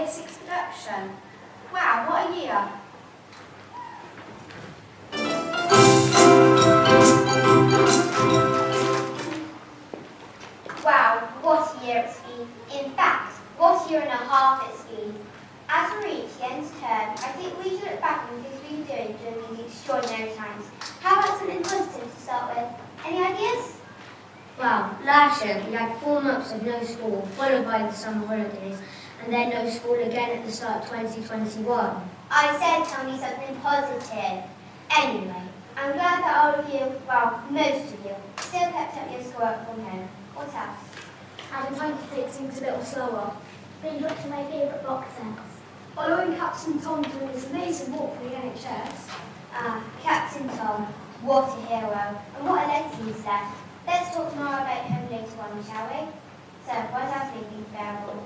Year 6 production. Wow, what a year. Wow, what a year it's been. In fact, what a year and a half it's been. As we reach the end of term, I think we should look back on the things we've been doing during these extraordinary times. How about something positive to start with? Any ideas? Well, last year we had 4 months of no school, followed by the summer holidays, and then no school again at the start of 2021. I said tell me something positive. Anyway, I'm glad that all of you, well, most of you, still kept up your schoolwork from home. What else? I've been trying to take things a little slower. Been watching my favourite box sets. Following Captain Tom doing this amazing walk for the NHS. Captain Tom, what a hero, and what a legacy he's left. Let's talk more about him later on, shall we? So, what else do you think available?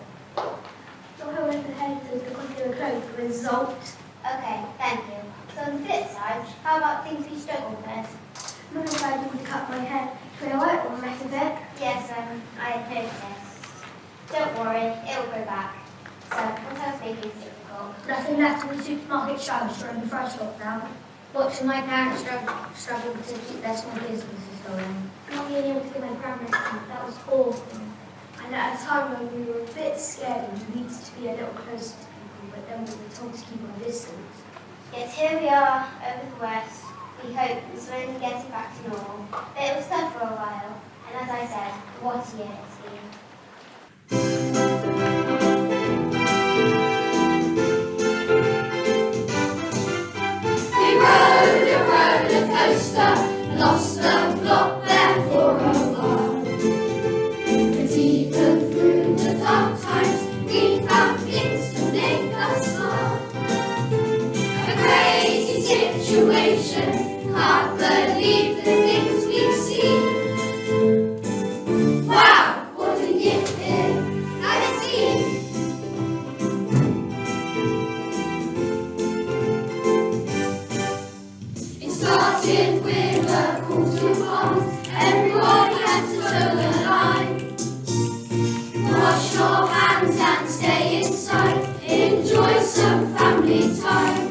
Your whole head is the contour clothes result. Okay, thank you. So on the flip side, how about things we struggle with? I'm not glad you would cut my hair. Can I work on mess of it? Yes, I noticed. Don't worry, it'll grow back. So, what else made things difficult? Nothing left in the supermarket shelves during the first lockdown. Watching my parents struggle to keep their small businesses going. Not being able to give my grandma a that was awful. And at a time when we were a bit scared and we needed to be a little closer to people, but then we were told to keep our distance. Yet here we are, over the worst. We hope we're slowly getting back to normal. But it was tough for a while. And as I said, what a year it's been. We rode a roller coaster, lost the plot there for a while. But even through the dark times, we found things to make us smile. A crazy situation, can't believe the things we've seen. Wow, what a year I've seen. It started with a call to arms. Everyone had to toe the line. Wash your hands and stay inside. Enjoy some family time.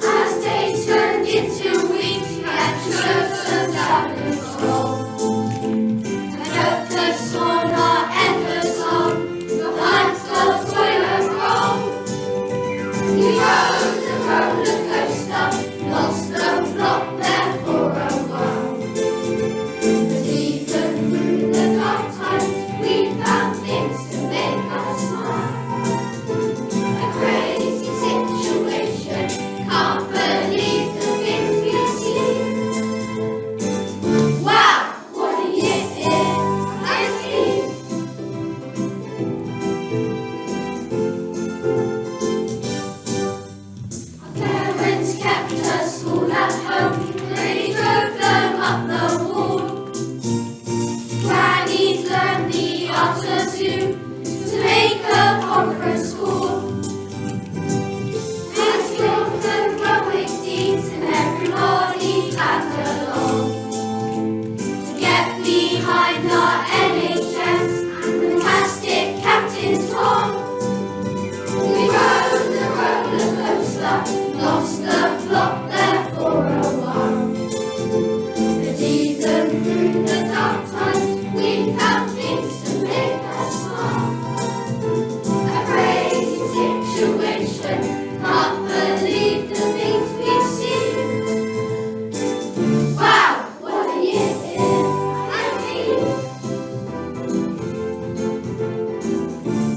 As days turned into weeks, we had chosen down control. I hope the sworn our efforts on the plans for toilet roll. We rode the roller coaster, lost the plot there for a while. But even through the dark times, we found things to make us smile. A crazy situation, can't believe the things we've seen. Wow, what a year I've seen. Our parents kept us all at home, they drove them up the wall. Grannies learned the art of Zoom to make a conference call. And skilled the growing deeds and everybody tagged along. To get behind our NHS and fantastic Captain Tom. We rode the roller coaster, lost the plot there for a while. But even through the dark times, we found things to make us smile. A crazy situation, can't believe the things we've seen. Wow, what a year I've seen.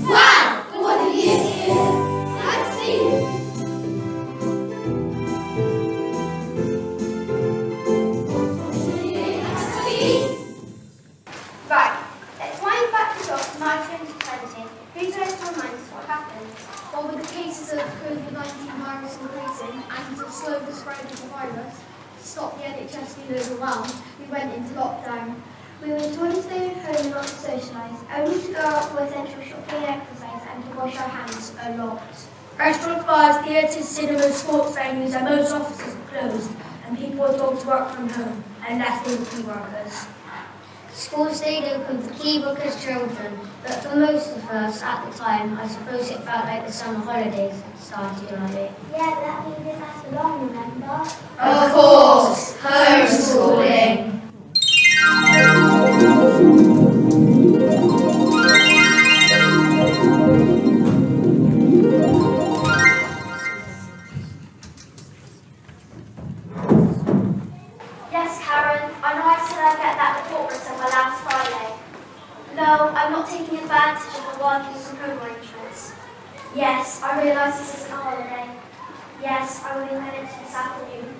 Wow, what a year I've seen. Right, let's wind back the clock to March 2020. Who's going to remind us what happened? While with the cases of COVID-19 virus increasing and to slow the spread of the virus, to stop the NHS being overwhelmed, we went into lockdown. We were told to stay at home and not to socialise, only to go out for essential shopping and exercise and to wash our hands a lot. Restaurants, bars, theatres, cinemas, sports venues and most offices were closed and people were told to work from home unless they were key workers. School stayed open for key bookers children, but for most of us at the time, I suppose it felt like the summer holidays had started already. Yeah, but that means it lasted long, remember? Of course, homeschooling. Yes, Karen, I know I said I'd get that report written by last Friday. No, I'm not taking advantage of the working from home arrangements. Yes, I realise this isn't a holiday. Yes, I will be headed to this afternoon.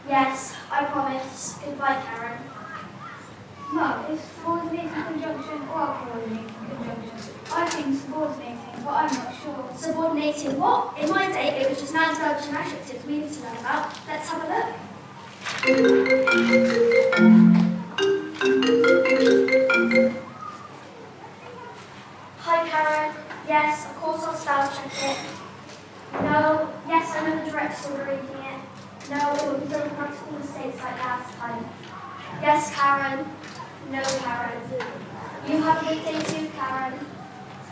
Yes, I promise. Goodbye, Karen. Mum, is subordinating conjunction or coordinating conjunction? I think subordinating, but I'm not sure. Subordinating what? In my day, it was just nouns, verbs and adjectives we need to learn about. Let's have a look. Hi, Karen. Yes, of course I'll spell check it. No, yes, I know the director will be reading it. No, it will be done with school mistakes like last time. Yes, Karen. No, Karen. You have a good day too, Karen.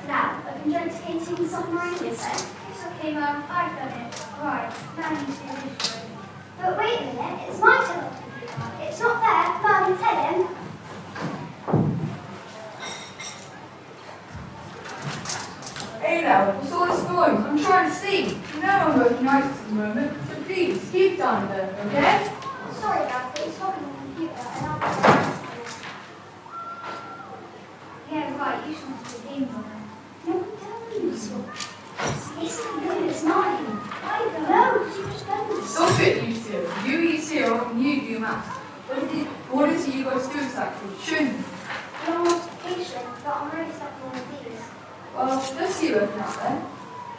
Now, a conjunctivating submarine, you said? It's okay, Mum, I've done it. Right, now you see the history. But wait a minute, it's my turn. It's not fair. Mum, tell him. Hey now, what's all this noise? I'm trying to sleep. You know I'm working nights at the moment, so please, keep down there, okay? Sorry, Dad, but it's not on the computer and I'll Yeah, right, you should have the games on it. No, don't. It's good, it's mine. I don't know, she just goes. Stop it, you two. You eat cereal and you do maths. What is it you guys do exactly? Show me. You're multiplication, but I'm already stuck on one of these. Well, let's see you working out then.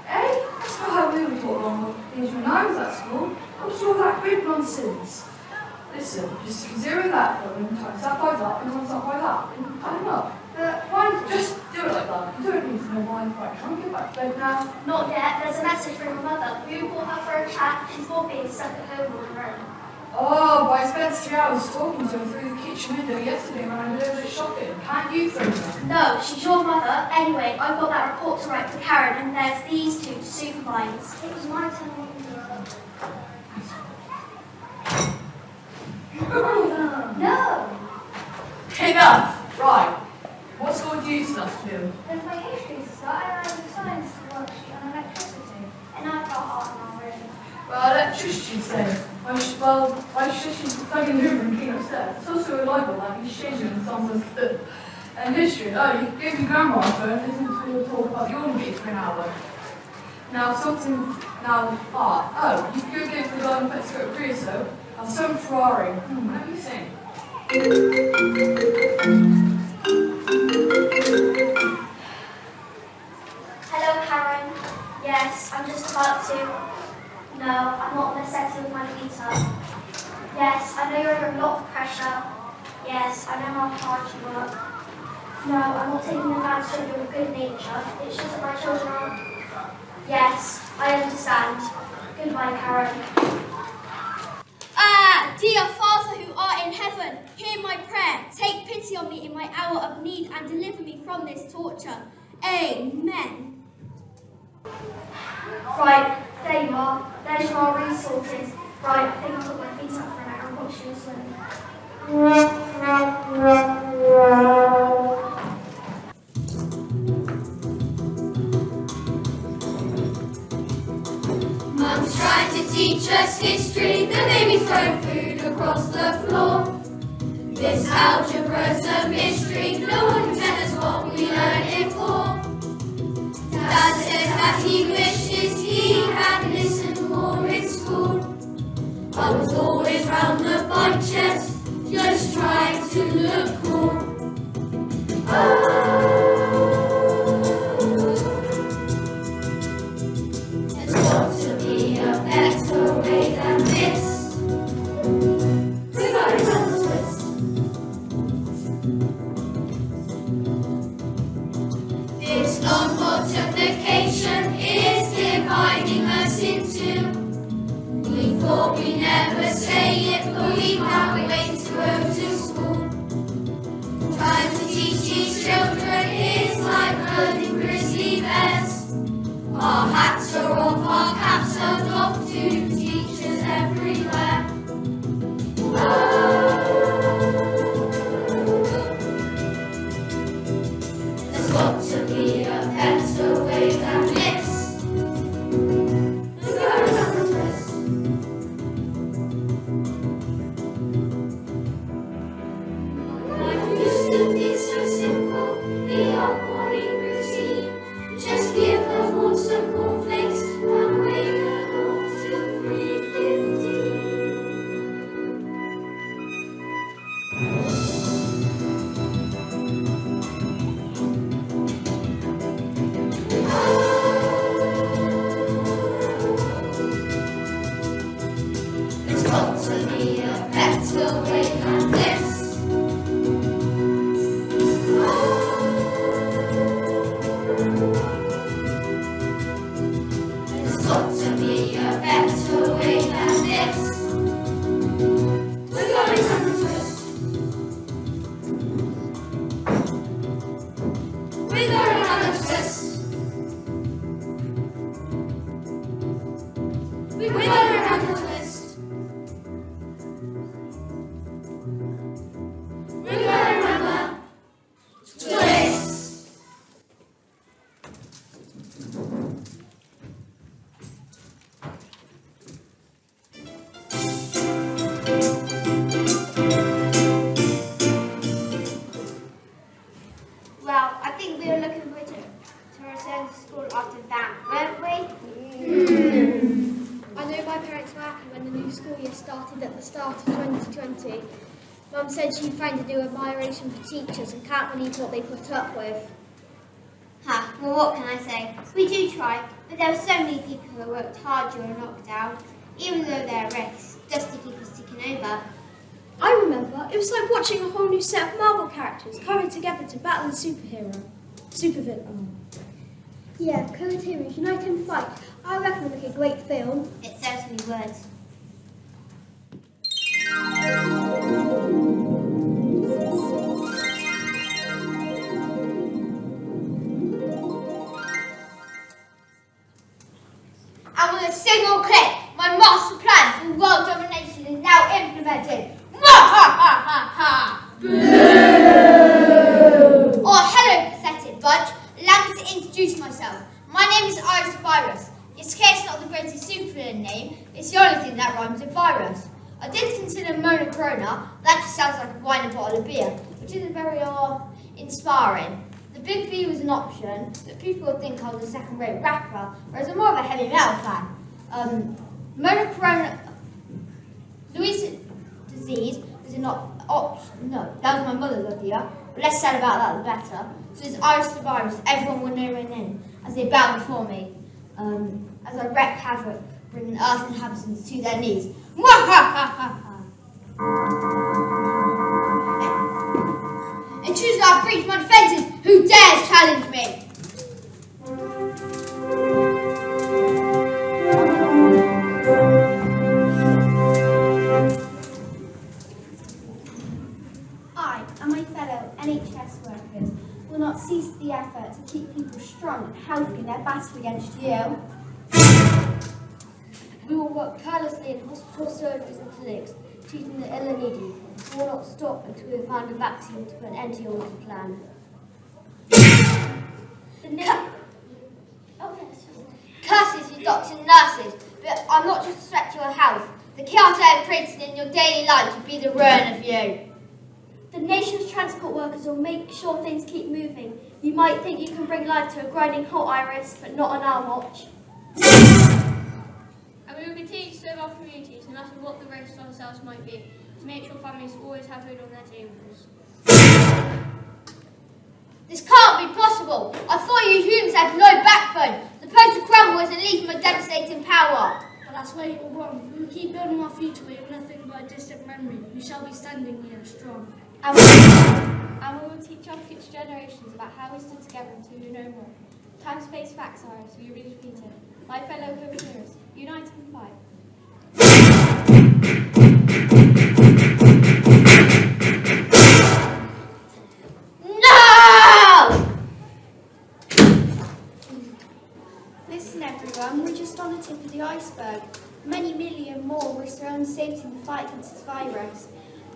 Hey, that's not how we were taught long multiplication when I was at school. What's all that big nonsense? Listen, just zero that problem, times that by that, and times that by that, and add them up. But why not? Just do it like that. You don't need to know why I'm quite trying to get back to bed now. Not yet. There's a message from her mother. We will call her for a chat. She's more being stuck at home on her own. Oh, but I spent 3 hours talking to her through the kitchen window yesterday when I did a little bit shopping. Can't you phone her? No, she's your mother. Anyway, I've got that report to write for Karen, and there's these two to supervise. It was my turn on the No! Enough! Right. What's your due stuff to do? There's my history to start and I have a science worksheet on electricity. And I've got art now already. Well, electricity say. I should plug in the Hoover and clean upstairs. It's also reliable, like he's changing in someone's good. And history, oh, you gave me grandma a phone, listen to me talk about the Olympics for an hour. Now art. Oh, you could give the garden fence go to creosote. And some Ferrari. Let me sing. Hello, Karen. Yes, I'm just about to. No, I'm not going to settle with my feet up. Yes, I know you're under a lot of pressure. Yes, I know how hard you work. No, I'm not taking advantage of your good nature. It's just that my children are. Yes, I understand. Goodbye, Karen. Ah, dear Father who art in heaven, hear my prayer. Take pity on me in my hour of need and deliver me from this torture. Amen. Right, there you are. There's your resources. Right, I think I'll put my feet up for an hour and watch you swim. Mum's trying to teach us history, the baby's throwing food across the floor. This algebra's a mystery, no one can tell us what we learn it for. Dad says that he wishes he had listened more in school. I was always round the bunches, just trying to look cool. There's got to be a better way than this. We got a twist. This long multiplication is dividing us in two. We thought we'd never say it, but we can't wait to go to school. twist. We're gonna remember to twist. We're gonna remember to twist. Well, I think we were looking forward to return to school after that, weren't we? I know my parents were happy when the new school year started at the start of 2020. Mum said she found a new admiration for teachers and can't believe what they put up with. Well, what can I say? We do try, but there were so many people who worked hard during lockdown, even though there are risks, just to keep us ticking over. I remember, it was like watching a whole new set of Marvel characters coming together to battle a supervillain. Yeah, colored heroes unite and fight. I reckon it'll make a great film. It certainly would. And with a single click, my master plan for world domination is now implemented. Oh, hello, pathetic budge. Allow me to introduce myself. My name is Iris the Virus. It's clear it's not the greatest supervillain name, it's the only thing that rhymes with virus. I did consider Mona Corona, that just sounds like a wine and bottle of beer, which isn't very inspiring. The Big V was an option, but people would think I was a second-rate rapper, whereas I'm more of a heavy metal fan. Mona Corona, Louise disease was not option. No, that was my mother's idea. But less said about that, the better. So it's Iris the Virus. Everyone will know my name as they bow before me. As I wreak havoc, bringing Earth's inhabitants to their knees. And choose that I breach my defences. Who dares challenge me? I and my fellow NHS workers will not cease the effort to keep people strong and healthy in their battle against you. We will work tirelessly in hospital surgeries and clinics, treating the ill and needy. We will not stop until we have found a vaccine to put an end to your wicked plan. Curses, you doctors and nurses, but I'm not just a threat to your health. The chaos I have created in your daily life would be the ruin of you. The nation's transport workers will make sure things keep moving. You might think you can bring life to a grinding halt, Iris, but not on our watch. And we will continue to serve our communities, no matter what the risks to ourselves might be, to make sure families always have food on their tables. This can't be possible. I thought you humans had no backbone. Supposed to crumble as a leaf of devastating power. But that's where you're wrong. We will keep building our future with nothing but a distant memory. We shall be standing here strong. And we will teach our future generations about how we stood together until we no more. Time, space, facts, Iris, we repeat it. My fellow heroes, unite and fight. No! Listen everyone, we're just on the tip of the iceberg. Many million more risk their own safety in the fight against this virus.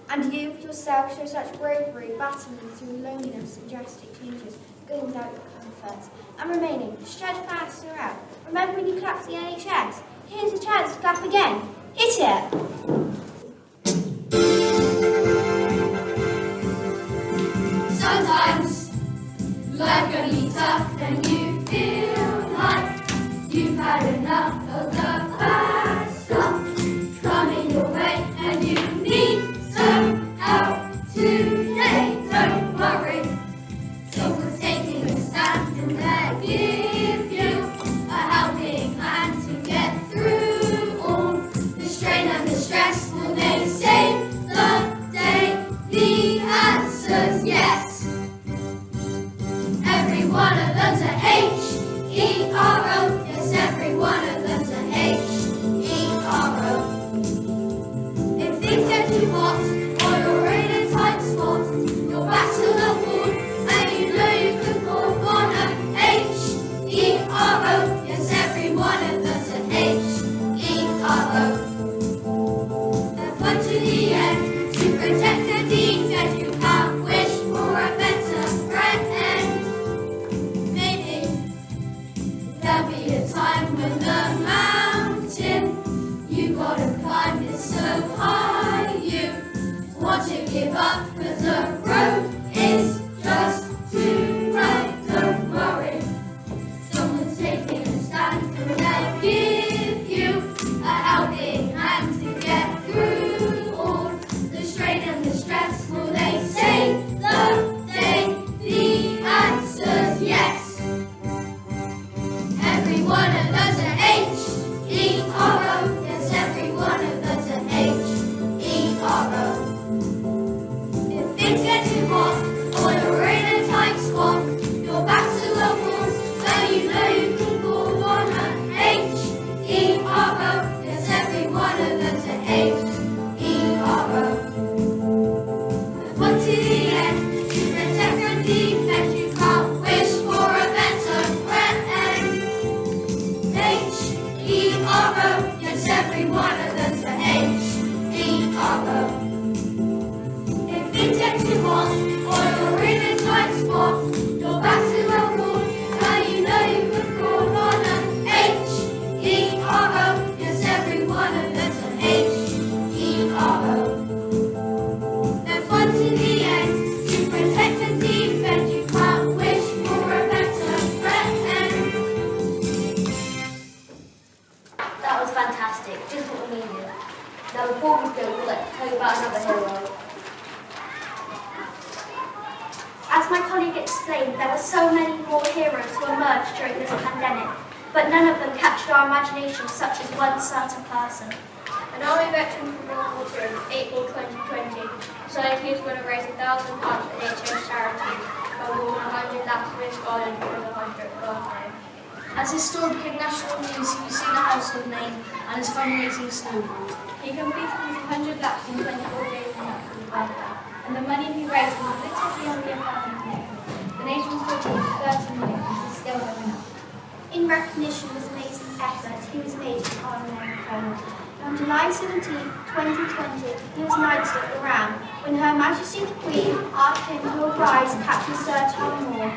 And you, yourself, show such bravery, battling through loneliness and drastic changes, going without your comfort, and remaining steadfast throughout. Remember when you clapped the NHS? Here's a chance to clap again. Hit it! Sometimes life can be tough and you feel like you've had enough of the past stuff coming your way and you need some help today. Don't worry, someone's taking a stand and they'll give you a helping hand to get through all the strain and the stress. things get too hot, or you're in a tight spot, you're back to a wall where you know you can call on a H-E-R-O. Yes, every one of them's a H-E-R-O. But to the end, to protect from defect, you can't wish for a better friend. H-E-R-O. Yes, every one of them's a H-E-R-O. If things get too hot, or you're in a tight spot, you're back to a rule, now you know you could call on a H-E-R-O. Yes, every one of them's a H-E-R-O. They're fun to the end, to protect and defend, you can't wish for a better friend. That was fantastic, just what we needed. Now before we go, we'd like to tell you about another hero. As my colleague explained, there were so many more heroes who emerged during this pandemic, but none of them captured our imagination such as one certain person. An army veteran from World War II in April 2020 decided he was going to raise £1,000 for NHS charities by walking 100 laps of his garden for his 100th birthday. As his story became national news, he was soon a household name and his fundraising snowballed. He completed his 100 laps in 24 days and that's his birthday, and the money he raised was literally on the apartment connected. The nation's total was 30 million and is still going up. In recognition of his amazing effort, he was made an honorary colonel. On July 17, 2020, he was knighted at the Ram when Her Majesty the Queen asked him to advise Captain Sir Tom Moore.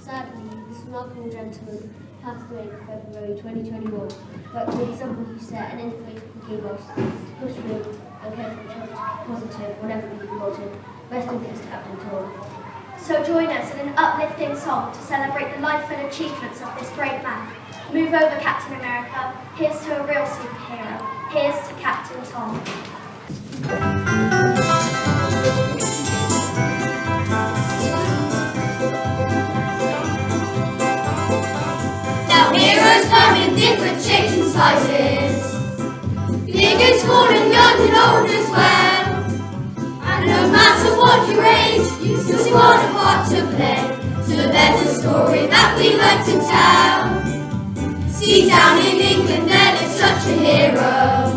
Sadly, this remarkable gentleman passed away in February 2021, but the example he set and inspiration he gave us to push through and care for each other, positive, whatever we wanted. Rest in peace, Captain Tom. So join us in an uplifting song to celebrate the life and achievements of this great man. Move over, Captain America. Here's to a real superhero. Here's to Captain Tom. Now heroes come in different shapes and sizes, big and small and young and old as well. And no matter what your age, you still got a part to play, to a better story that we like to tell. See, down in England there lives such a hero,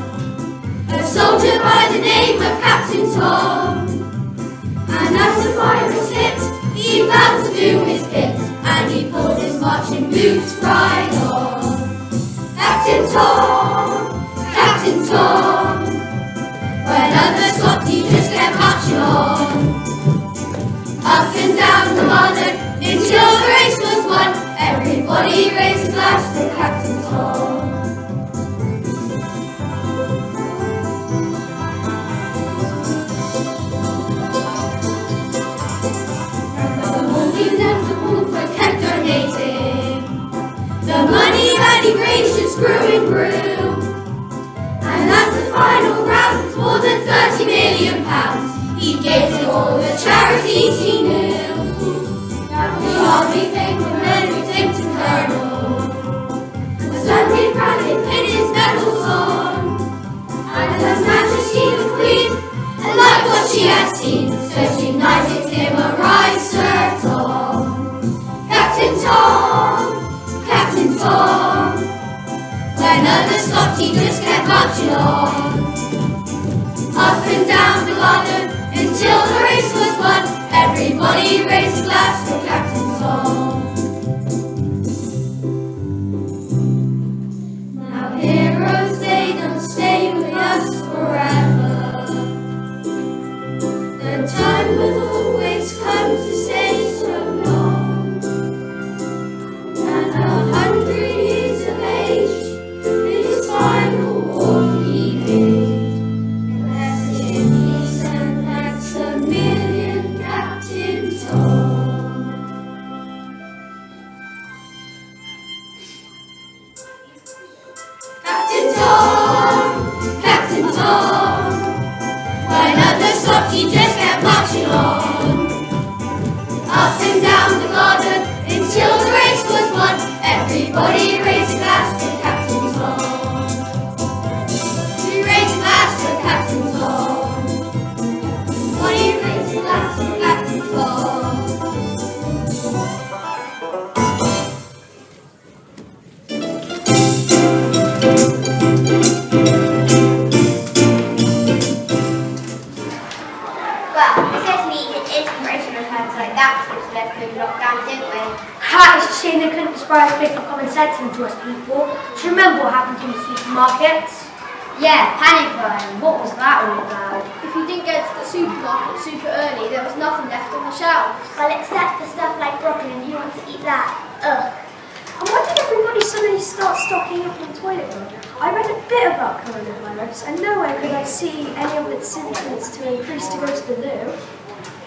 a soldier by the name of Captain Tom. And as the virus hit, he vowed to do his bit, and he pulled his marching boots right on. Captain Tom, Captain Tom, when others stopped he just kept marching on. Up and down the London until the race was won, everybody raised a glass for Captain Tom. Kept donating the money that he raised just grew and grew, and at the final round more than £30 million he gave to all the charities he knew. Now the army thanked the men who thanked the colonel, the Sunday proudly pinned his medals on, and Her Majesty the Queen, and like what she had seen, so she knighted him a right Sir Tom. Captain Tom, Captain Tom, when others stopped he just kept marching on. Up and down the garden until the race was won, everybody raised a glass for Captain Tom. Now heroes, they don't stay with us forever, the time will always come to stay so long. And 100 years of age, his final walk he made. Rest in peace and thanks a million, Captain Tom. Everybody raise a glass to Captain Tom. We raise a glass to Captain Tom. Everybody raise a glass to Captain Tom. Well, it says we needed inspirational times like that since we left through lockdown, didn't we? Ha! It's a shame they couldn't inspire a bit of common sense into us people. Do you remember what happened in the supermarkets? Yeah, panic button. What was that all about? If you didn't get to the supermarket super early, there was nothing left on the shelves. Well, except for stuff like broccoli, and you want to eat that. Ugh. And why did everybody suddenly start stocking up on toilet roll? I read a bit about coronavirus and nowhere could I see any of its symptoms to increase to go to the loo.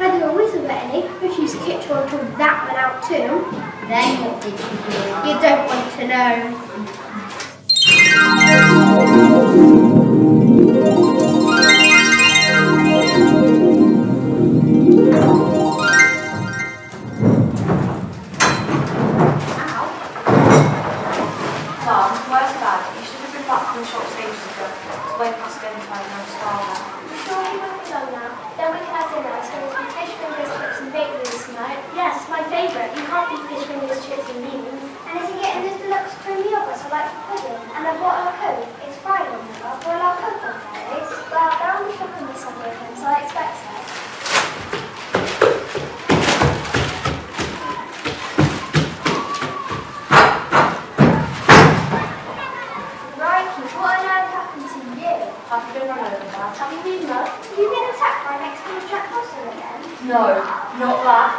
When you were with a Betty, which used to kitchen until that went out too. Then what did you do? You don't want to know. Mum, where's Dad? You should have been back from the shops ages ago. It's way past dinner time, no star now. I'm sure he won't be long now. Then we can have dinner. So there's some fish fingers, chips and baked beans tonight. Yes, my favourite. You can't eat fish fingers, chips and beans. And is he getting this deluxe creamy yogurt I like for pudding? And a bottle of Coke? It's Friday, remember? We'll allow Coke on Fridays. Well, they're only shopping this Sunday with him, so I expect so. Crikey, what on earth happened to you? Have you been run over, Dad? Have you been mugged? Have you been attacked by an ex-police Jack Russell again? No, not that.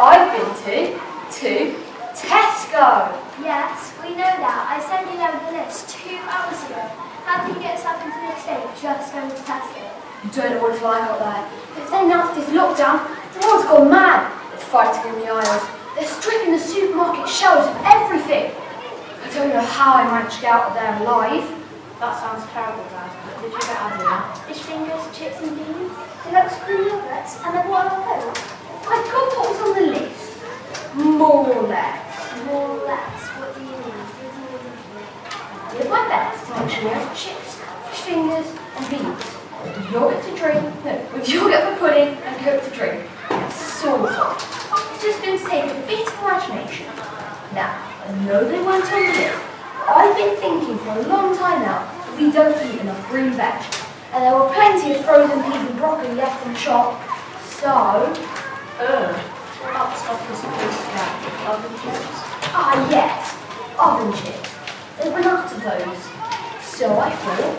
I've been to Tesco. Yes, we know that. I sent you over the list 2 hours ago. How did you get yourself into this state just going to Tesco? You don't know what it's like out there. But then after this lockdown, the world's gone mad. They're fighting in the aisles. They're stripping the supermarket shelves of everything. I don't know how I managed to get out of there alive. That sounds terrible, Dad. But did you get out of there? Fish fingers, chips and beans, deluxe cream yogurts, and a bottle of Coke. I got what was on the list. More or less. More or less, what do you mean? I did my best to make sure we have chips, fish fingers, and beans. With yogurt to drink, no, with yogurt for pudding and Coke to drink. Sort of. It's just going to take a bit of imagination. Now, I know they weren't on the list. I've been thinking for a long time now that we don't eat enough green veg. And there were plenty of frozen peas and broccoli left in the shop. So, what about stuff we're supposed to have? Oven chips? Ah, yes, oven chips. They were not of those. So I thought,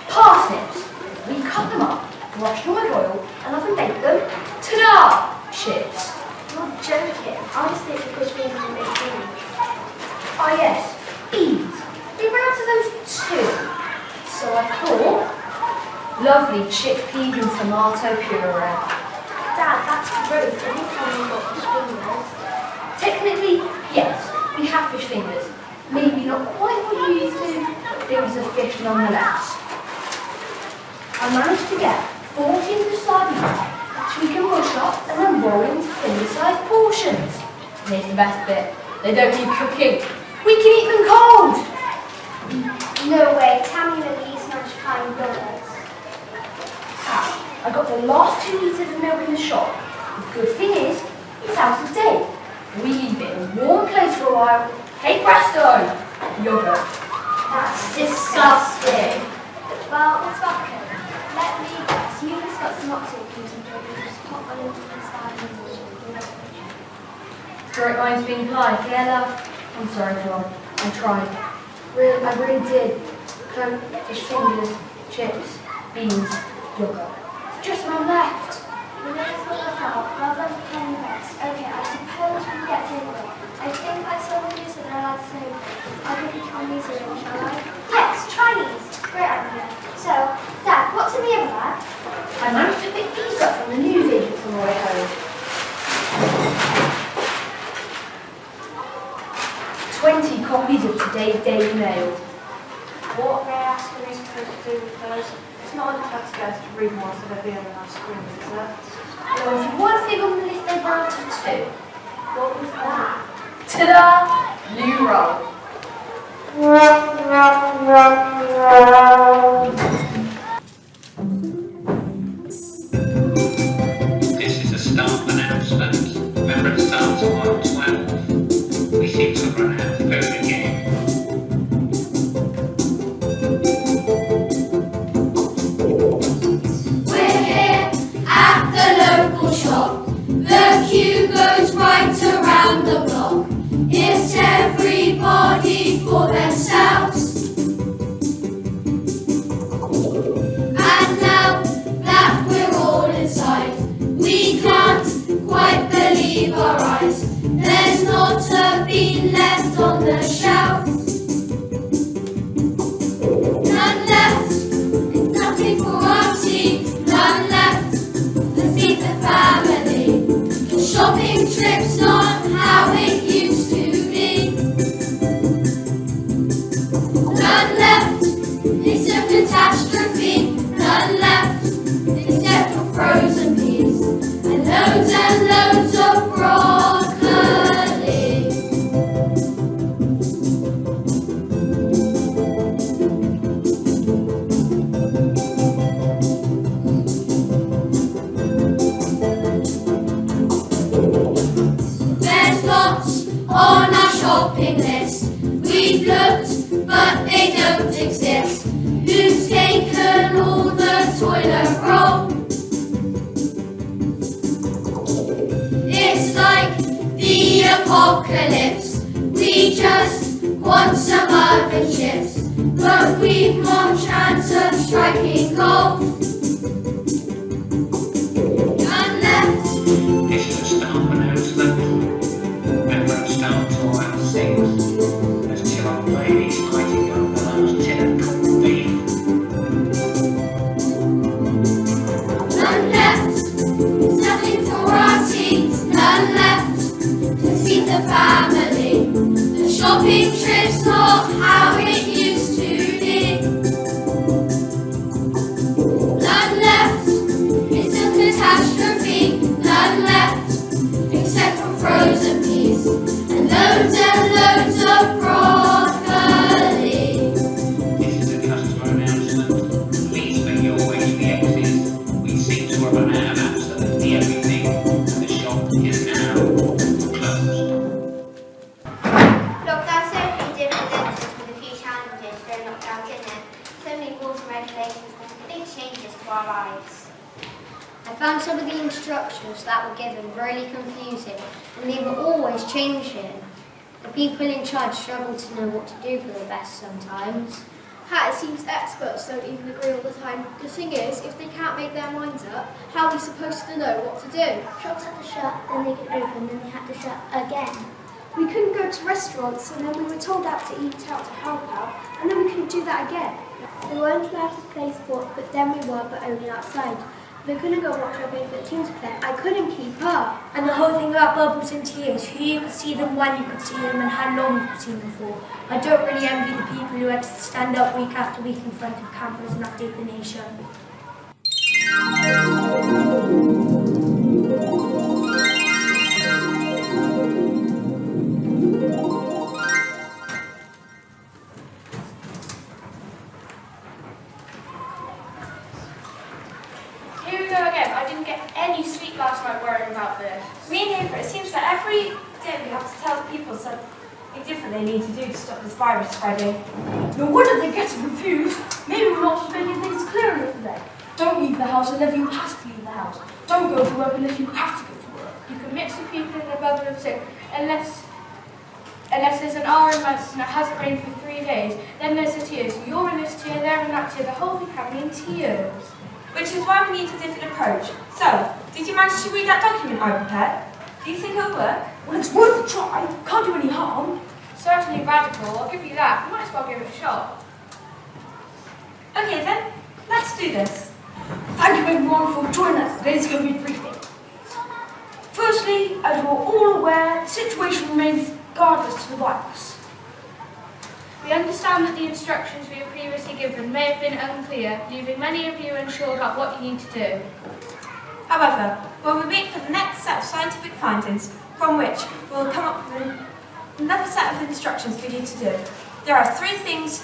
parsnips. We cut them up, wash them with oil, and oven bake them. Ta-da! Chips. You're joking. I'll just take the fish fingers and make beans. Ah, yes, beans. We ran out of those too. So I thought, lovely chickpea and tomato puree. Dad, that's gross. Have you told me what fish fingers? Technically, yes, we have fish fingers. Maybe not quite what you used to, but fingers of fish nonetheless. I managed to get 14 of sardines, which we can mush up and then roll into finger-sized portions. And here's the best bit. They don't need cooking. We can eat them cold! No way. Tammy and Elise managed to find donuts. I got the last 2 litres of milk in the shop. The good thing is, it's out of date. We leave it in a warm place for a while. Hey presto! Yogurt. That's Disgusting. Well, what's about Coke? Let me guess. You just got some oxygen cubes and just pop one into the side and Great minds being polite, yeah, love? I'm sorry, John. I tried. I really did. Coke, fish fingers, chips, beans, yogurt. Just one left. We may as well look out. Well done for playing best. Okay, I suppose we can get dinner. I think I saw the news that they're allowed to say, I'll give you Chinese here, shall I? Yes, Chinese. Great idea. So, Dad, what's in the other bag? I managed to pick these up from the news agents on the way home. 20 copies of today's Daily Mail. What may I ask are they supposed to do with those? It's not enough to get us to read more so they'll be on our screens, is it? There was one thing on the list they brought to 2. What was that? Ta-da! New roll. This is a staff announcement. Remember it starts on 12. We seem to have run out of food again. We're here at the local shop. The queue goes right around the block. It's everybody for themselves. And now that we're all inside, we can't quite believe our eyes. There's not a bean left on the shelf. None left, nothing for our tea. None left to feed the family. The shopping trip's not how it used to be. None left, it's a catastrophe. None left, except for frozen peas and loads of broccoli. There's lots on our shopping list. We've looked, but they don't exist. Who's taken all the toilet roll? It's like the apocalypse. We just want some oven chips, but we've more chance of striking gold. None left. This is a staff announcement. Remember it starts on 6. There's 2 old ladies fighting over the last tin of corned beef. None left, there's nothing for our tea. None left to feed the family. The shopping trip's not how it used to be. None left, it's a catastrophe. None left, except for frozen peas and loads of broccoli. This is a customer announcement. Please make your way to the exit. We seem to have run out of absolutely everything, and the shop is now closed. Lockdown certainly did present us with a few challenges during lockdown, didn't it? So many rules and regulations and big changes to our lives. I found some of the instructions that were given really confusing, and they were always changing. The people in charge struggle to know what to do for the best sometimes. It seems experts don't even agree all the time. The thing is, if they can't make their minds up, how are we supposed to know what to do? Shops had to shut, then they could open, then they had to shut again. We couldn't go to restaurants, and then we were told out to eat out to help out, and then we couldn't do that again. We weren't allowed to play sport, but then we were, but only outside. We couldn't go watch our favourite teams play. I couldn't keep up. And the whole thing about bubbles and tears, who you could see them, when you could see them, and how long you could see them for. I don't really envy the people who had to stand up week after week in front of cameras and update the nation. Here we go again. I didn't get any sleep last night worrying about this. Me neither. It seems that every day we have to tell people something different they need to do to stop this virus spreading. No wonder they're getting confused. Maybe we're not just making things clear enough for them. Don't leave the house unless you have to leave the house. Don't go to work unless you have to go to work. You can mix with people in a bubble of 6 unless there's an hour in months and it hasn't rained for 3 days. Then there's a tier. So you're in this tier, they're in that tier. The whole thing happening in tiers. Which is why we need a different approach. So, did you manage to read that document I prepared? Do you think it'll work? Well, it's worth a try. Can't do any harm. Certainly radical, I'll give you that. You might as well give it a shot. Okay then, let's do this. Thank you everyone for joining us for today's COVID briefing. Firstly, as we're all aware, the situation remains regardless to the virus. We understand that the instructions we were previously given may have been unclear, leaving many of you unsure about what you need to do. However, while we wait for the next set of scientific findings, from which we'll come up with another set of instructions for you to do. There are three things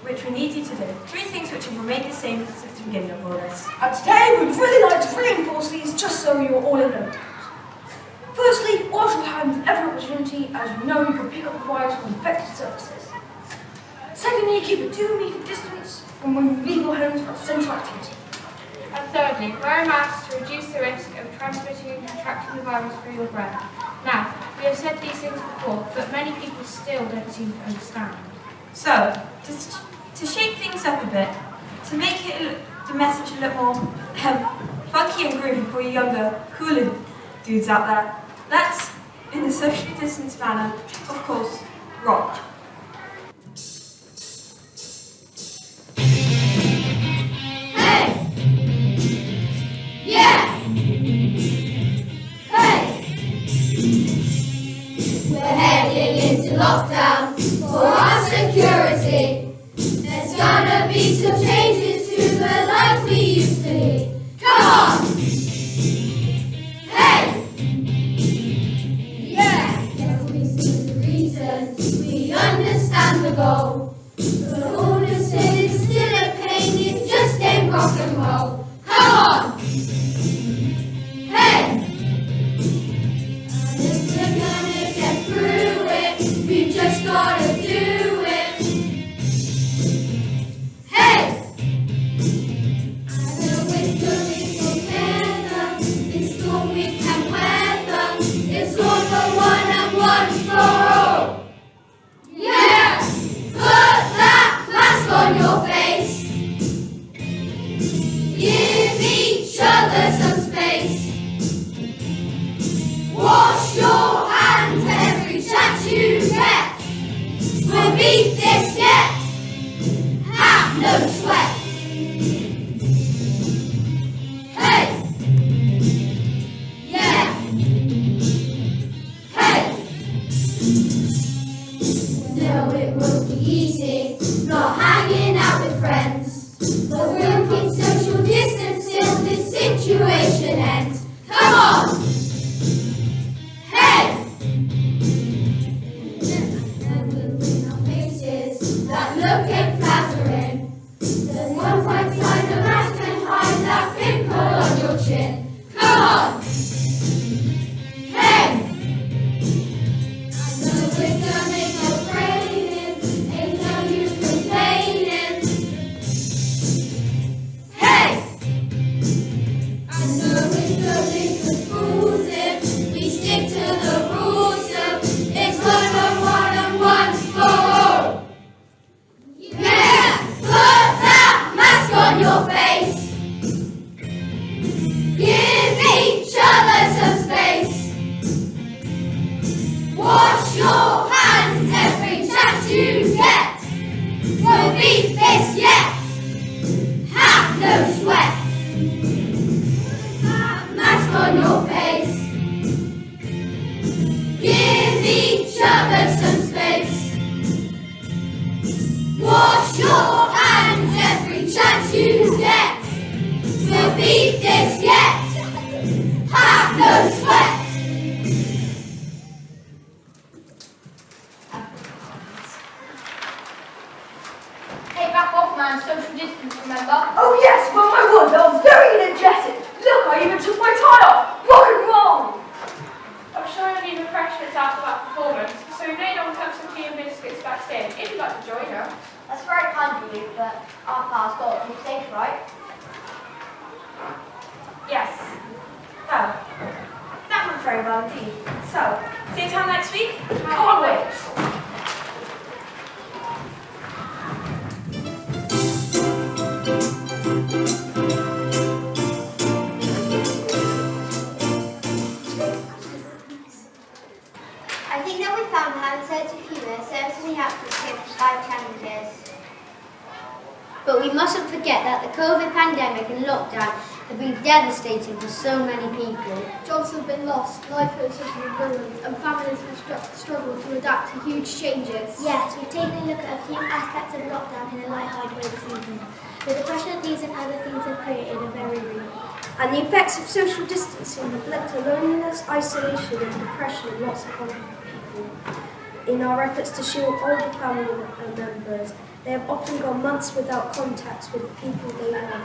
which we need you to do. Three things which have remained the same since the beginning of all this. And today we'd really like to reinforce these just so you're all in know. Firstly, wash your hands at every opportunity, as you know you can pick up the virus from infected surfaces. Secondly, keep a 2-metre distance from when you leave your homes for essential activity. And thirdly, wear a mask to reduce the risk of transmitting and contracting the virus through your breath. Now, we have said these things before, but many people still don't seem to understand. So, to shake things up a bit, to make the message a little more funky and groovy for you younger, cooler dudes out there, let's, in the socially distanced manner, of course, rock. Yeah! Hey! We're heading into lockdown for our security. There's gonna be some changes to the life we used to lead. Come on! Hey! Yeah! Yes, we see the reasons, we understand the goal. But all the sin is still a pain, it's just a rock and roll. Come on! Hey! And if we're gonna get through it, we just gotta do it. Hey! And with the together, this storm we can weather. It's all for one and one for all. Yeah! Put that mask on your face. Give each other some space. Wash your hands every chance you get. We'll beat this yet. Have no sweat. Hey! Yeah! Hey! No, it won't be easy, not hanging out with friends. But we'll keep social distance till this situation ends. Come on! Hey! And we'll win our faces that look flattering. There's one bright side the mask can hide that pimple on your chin. Come on! Hey! I know we're gonna go raining, ain't no use complaining. Hey! I know it's going to fools if we stick to the rules of it's one on one and one for all. Yeah! Put that mask on your face. Give each other some space. Wash your hands every chance you get. We'll beat this yet. Have no sweat. Mask on your face. Give each other some space. Wash your hands every chance you get. We'll beat this yet. Have no sweat. Hey, back off, man. Social distance, remember? Oh yes, but my word, that was very energetic. Look, I even took my tie off. Rock and roll! I'm sure you'll need refreshments after that performance, so we made on cups of tea and biscuits backstage, if you'd like to join us. That's very kind of you, but our car's got on stage, right? Yes. Well, that went very well indeed. So, same time next week? Can't wait. I think that we found how the sense of humour certainly helped us cope with life challenges. But we mustn't forget that the COVID pandemic and lockdown have been devastating for so many people. Jobs have been lost, livelihoods have been ruined, and families have struggled to adapt to huge changes. Yes, we've taken a look at a few aspects of lockdown in a light-hearted way this evening. The depression that these and other things have created are very real. And the effects of social distancing have led to loneliness, isolation, and depression in lots of other people. people. In our efforts to shield older family members, they have often gone months without contact with the people they love.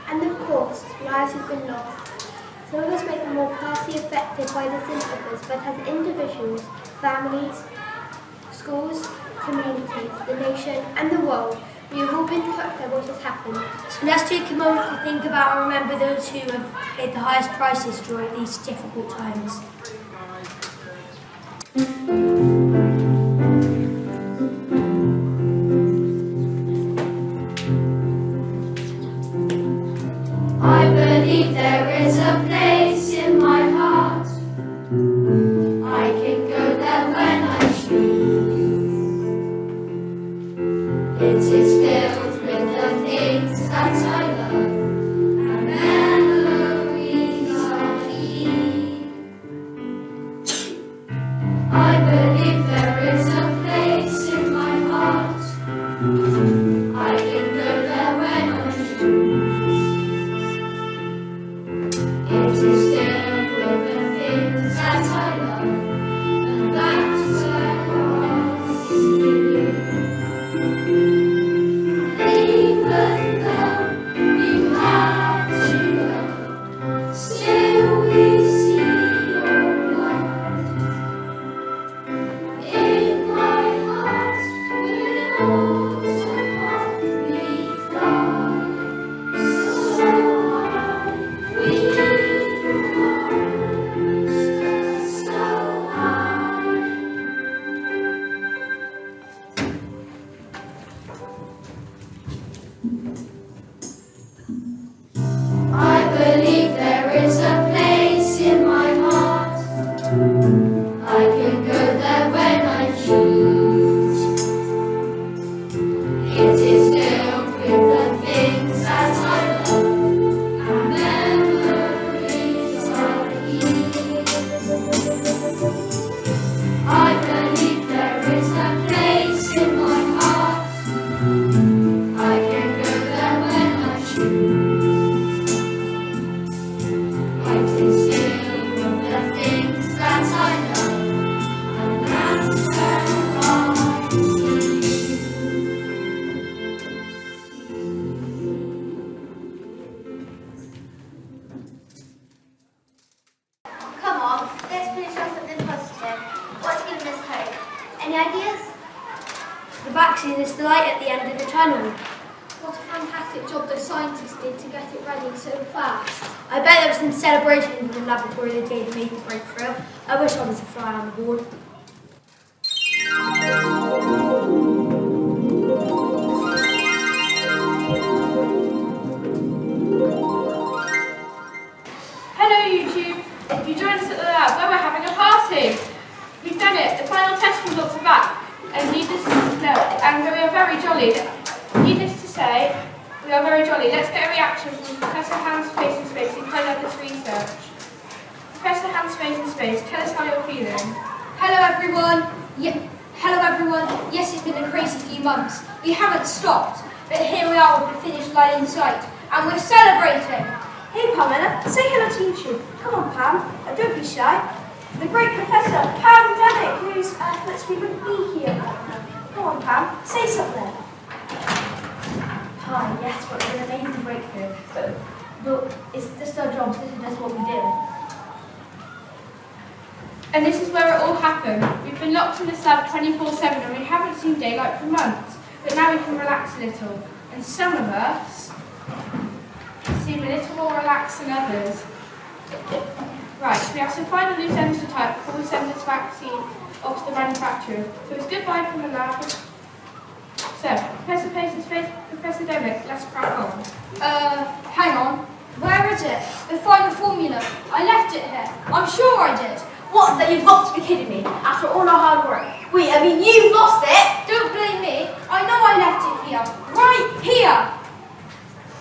And of course, lives have been lost. Some of us may be more personally affected by this than others, but as individuals, families, schools, communities, the nation and the world, we have all been touched by what has happened. So let's take a moment to think about and remember those who have paid the highest prices during these difficult times. I believe there is a place in my heart. I can go there when I choose. It is filled with the things that I love and memories of me. I believe there is a place in my heart. I can go there when I choose. It is filled with the things that I love, and that's where I see you. Even though you had to go, still we see your love. In my heart will ultimately fly so high. We I believe there is a place in my heart. I can go there when I choose. It is filled with the things that I love and memories of you. I believe there is a place in my heart. I can go there when I choose. It is filled with the things that I love, and that's where I see Come on, let's finish on something positive. What's giving us hope? Any ideas? The vaccine is the light at the end of the tunnel. What a fantastic job the scientists did to get it ready so fast. I bet there was some celebration in the laboratory the day they made the breakthrough. I wish I was a fly on the wall. Hello YouTube! You joined us at the lab where we're having a party. We've done it. The final test results are back. And we are very jolly. Needless to say, we are very jolly. Let's get a reaction from Professor Hans Face in Space who carried out this research. Professor Hans Face in Space, tell us how you're feeling. Hello everyone. Hello everyone. Yes, it's been a crazy few months. We haven't stopped, but here we are with the finish line in sight, and we're celebrating. Hey Pamela, say hello to YouTube. Come on Pam, don't be shy. The great Professor Pam Denick, whose efforts we wouldn't be here. Come on Pam, say something. Hi, yes, but it's an amazing breakthrough. But it's just our jobs, this is just what we do. And this is where it all happened. We've been locked in this lab 24/7 and we haven't seen daylight for months. But now we can relax a little. And some of us seem a little more relaxed than others. Right, we have some final loose ends to tie before we send this vaccine off to the manufacturer. So it's goodbye from the lab. So, Professor Face in Space, Professor Demick, let's crack on. Hang on. Where is it? The final formula. I left it here. I'm sure I did. What? That you've got to be kidding me, after all our hard work. Wait, I mean, you've lost it! Don't blame me. I know I left it here. Right here.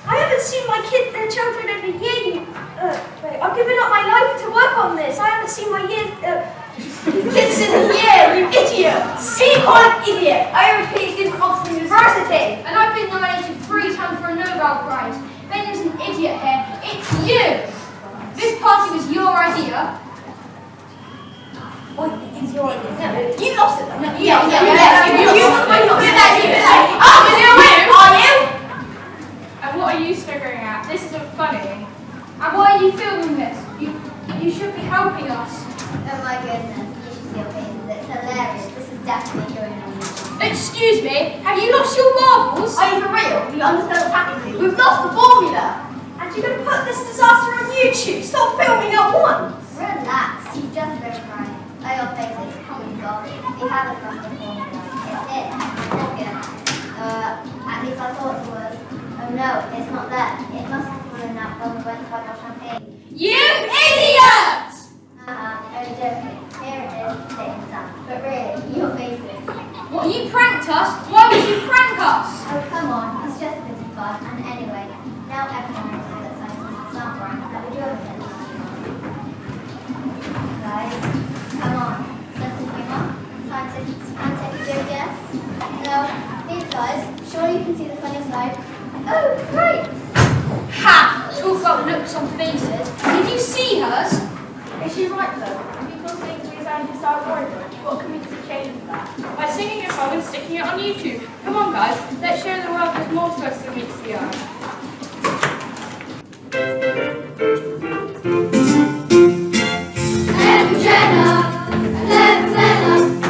I haven't seen my children in a year. I've given up my life to work on this. I haven't seen my Kids in the year, you idiot! See, you call an idiot! I have a PhD from Oxford University! And I've been nominated 3 times for a Nobel Prize. If anyone's an idiot here, it's you. This party was your idea. Wait, because you're in it. No, you lost it. No, Yeah. And what are you staggering at? This isn't funny. And why are you filming this? You should be helping us. Oh my goodness, you should see your faces. It's hilarious. This is definitely going on YouTube. Excuse me, have you lost your marbles? Are you for real? Do you understand what's happening? We've lost the formula. And you're going to put this disaster on YouTube. Stop filming at once. Relax, you've just been crying. Oh, your faces. You've got it. We haven't lost the formula. It's it. Organ. At least I thought it was. Oh no, it's not there. It must have fallen out when we went to buy more champagne. You idiot! I'm joking. Here it is, taking some. But really, your faces. What, you pranked us? Why would you prank us? Oh, come on. It's just a bit of fun. And anyway, now everyone knows that scientists aren't right, that we do everything. Guys, come on. Sense of humor? Scientists can't take a joke, yes? No, these guys, surely you can see the funny side. Oh, great! Ha! Talk about looks on faces. Did you see hers? Is she right though? People think we're scientists are horrible. What can we do to change that? By singing a song and sticking it on YouTube. Come on, guys. Let's show the world there's more to us than meets the eye.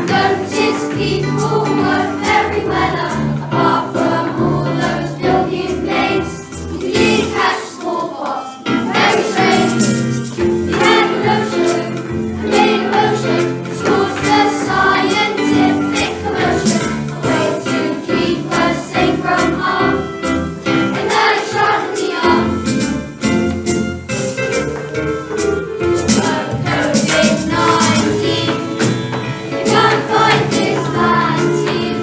Notice people were very well apart from all those building planes. You did catch smallpox, very strange. The Atlantic Ocean caused a scientific commotion, a way to keep us safe from harm, and that is shot in the arm. COVID-19. You can't fight this vaccine.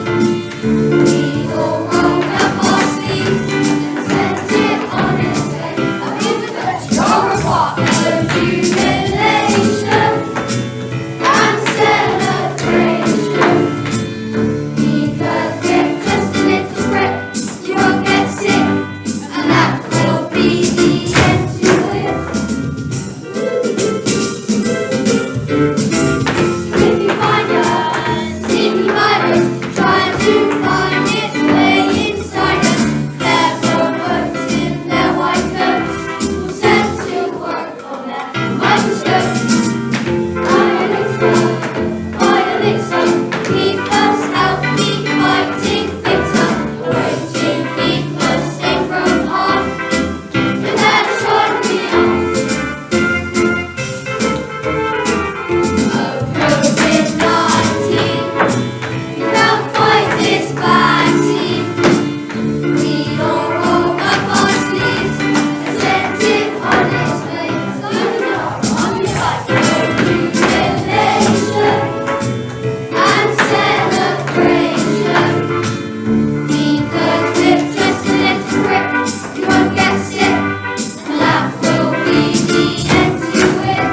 We all roll up our sleeves and send it on its way. I mean, that's your report. No jubilation and celebration. Because with just a little spread, you won't get sick, and that will be the end to it. If you find a sleepy virus trying to find its way inside us, their robots in their white coats will set to work on their microscopes. Elixir, keep us healthy, fighting fitter, a way to keep us safe from harm, and that is what we are. COVID-19, you can't fight this vaccine. We all roll up our sleeves and send it on its way. Even on your side, jubilation and celebration. Because with just a little script, you won't get sick, and that will be the end to it.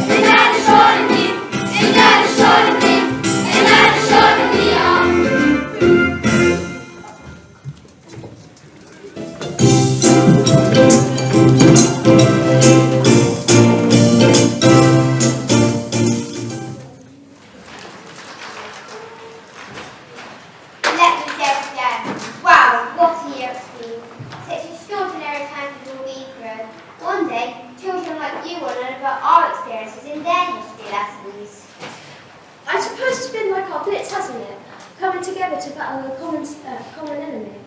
They got a shot at me, they got a shot at me, they got a shot at me, Let me say it again. Wow, what a year it's been. Such extraordinary times we've all been through. One day, children like you will learn about our experiences in their history lessons. I suppose it's been like our blitz, hasn't it? Coming together to battle a common enemy.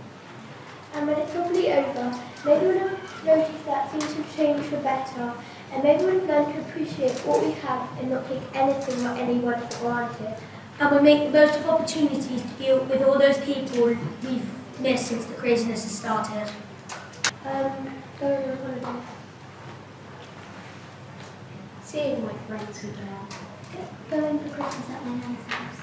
And when it's probably over, maybe we'll have noticed that things have changed for better, and maybe we'll learn to appreciate what we have and not take anything or anyone for granted. And we'll make the most of opportunities to deal with all those people we've missed since the craziness has started. Going on holiday. Seeing my friends again. Going for Christmas at my nan's house.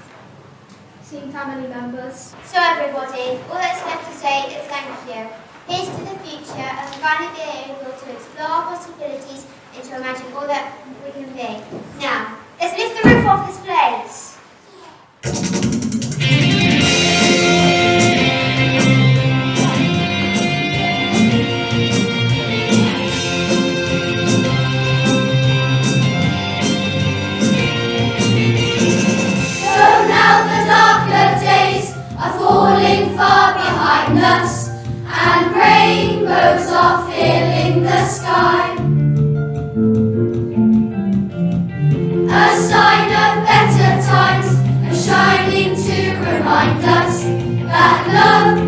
seeing family members. So everybody, all that's left to say is thank you. Here's to the future and finally being able to explore our possibilities and to imagine all that we can be. Now, let's lift the roof off this place. So now the darker days are falling far behind us, and rainbows are filling the sky. A sign of better times are shining to remind us that love